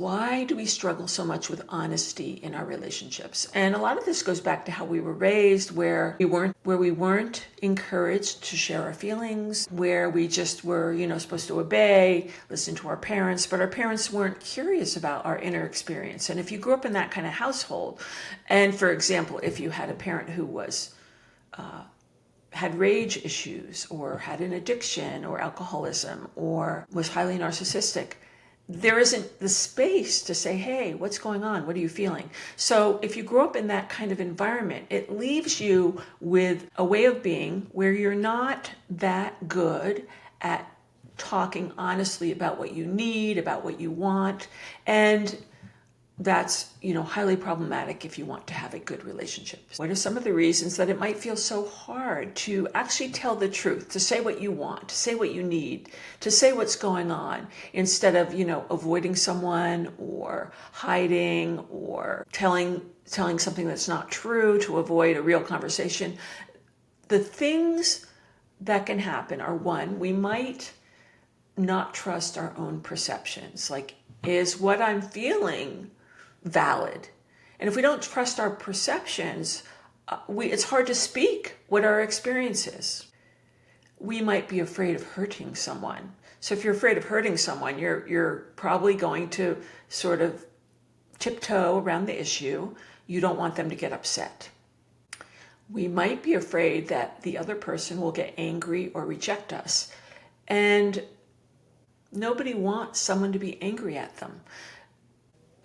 Why do we struggle so much with honesty in our relationships? And a lot of this goes back to how we were raised, where we weren't encouraged to share our feelings, where we just were, supposed to obey, listen to our parents, but our parents weren't curious about our inner experience. And if you grew up in that kind of household, and for example, if you had a parent who was had rage issues or had an addiction or alcoholism or was highly narcissistic, there isn't the space to say, hey, what's going on? What are you feeling? So if you grow up in that kind of environment, it leaves you with a way of being where you're not that good at talking honestly about what you need, about what you want. And that's, highly problematic if you want to have a good relationship. What are some of the reasons that it might feel so hard to actually tell the truth, to say what you want, to say what you need, to say what's going on, instead of, avoiding someone or hiding or telling something that's not true to avoid a real conversation? The things that can happen are, one, we might not trust our own perceptions. Like, is what I'm feeling valid? And if we don't trust our perceptions, it's hard to speak what our experience is. We might be afraid of hurting someone. So if you're afraid of hurting someone, you're probably going to sort of tiptoe around the issue. You don't want them to get upset. We might be afraid that the other person will get angry or reject us. And nobody wants someone to be angry at them.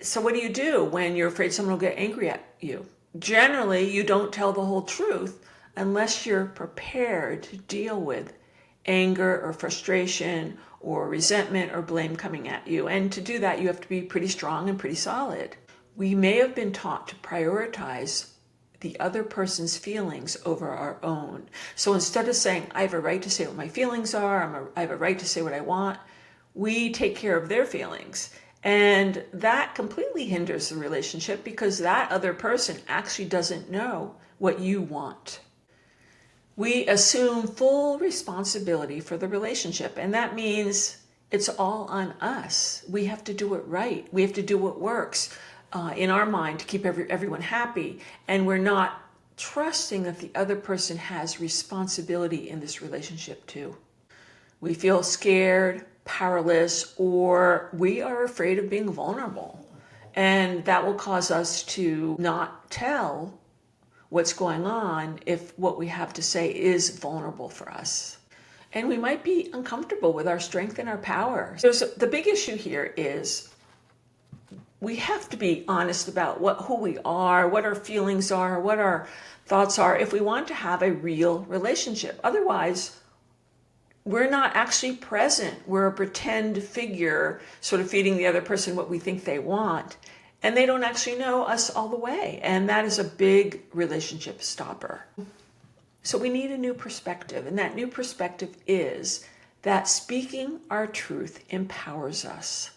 So what do you do when you're afraid someone will get angry at you? Generally, you don't tell the whole truth unless you're prepared to deal with anger or frustration or resentment or blame coming at you. And to do that, you have to be pretty strong and pretty solid. We may have been taught to prioritize the other person's feelings over our own. So instead of saying, I have a right to say what my feelings are, I have a right to say what I want, we take care of their feelings. And that completely hinders the relationship because that other person actually doesn't know what you want. We assume full responsibility for the relationship, and that means it's all on us. We have to do it right. We have to do what works in our mind to keep everyone happy, and we're not trusting that the other person has responsibility in this relationship too. We feel scared, powerless, or we are afraid of being vulnerable. And that will cause us to not tell what's going on if what we have to say is vulnerable for us. And we might be uncomfortable with our strength and our power. The big issue here is we have to be honest about who we are, what our feelings are, what our thoughts are, if we want to have a real relationship. Otherwise, we're not actually present. We're a pretend figure, sort of feeding the other person what we think they want, and they don't actually know us all the way. And that is a big relationship stopper. So we need a new perspective, and that new perspective is that speaking our truth empowers us,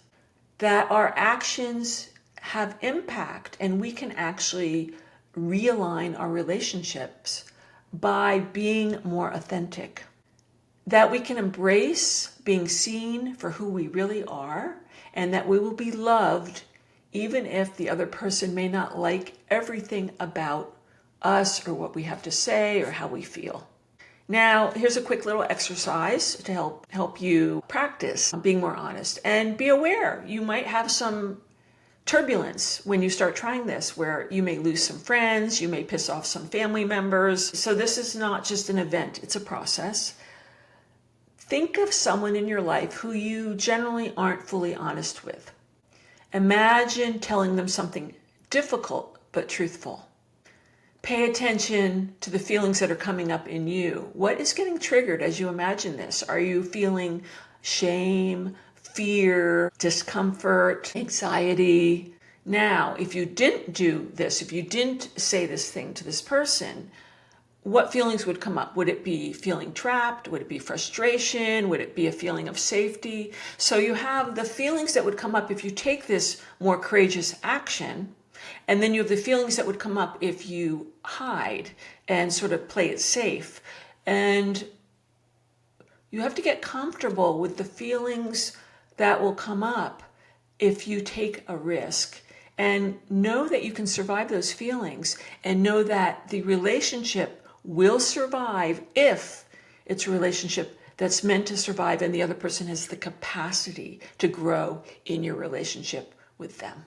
that our actions have impact, and we can actually realign our relationships by being more authentic. That we can embrace being seen for who we really are, and that we will be loved even if the other person may not like everything about us or what we have to say or how we feel. Now, here's a quick little exercise to help you practice being more honest, and be aware you might have some turbulence when you start trying this, where you may lose some friends, you may piss off some family members. So this is not just an event, it's a process. Think of someone in your life who you generally aren't fully honest with. Imagine telling them something difficult but truthful. Pay attention to the feelings that are coming up in you. What is getting triggered as you imagine this? Are you feeling shame, fear, discomfort, anxiety? Now, if you didn't do this, if you didn't say this thing to this person, what feelings would come up? Would it be feeling trapped? Would it be frustration? Would it be a feeling of safety? So you have the feelings that would come up if you take this more courageous action, and then you have the feelings that would come up if you hide and sort of play it safe. And you have to get comfortable with the feelings that will come up if you take a risk and know that you can survive those feelings and know that the relationship will survive if it's a relationship that's meant to survive and the other person has the capacity to grow in your relationship with them.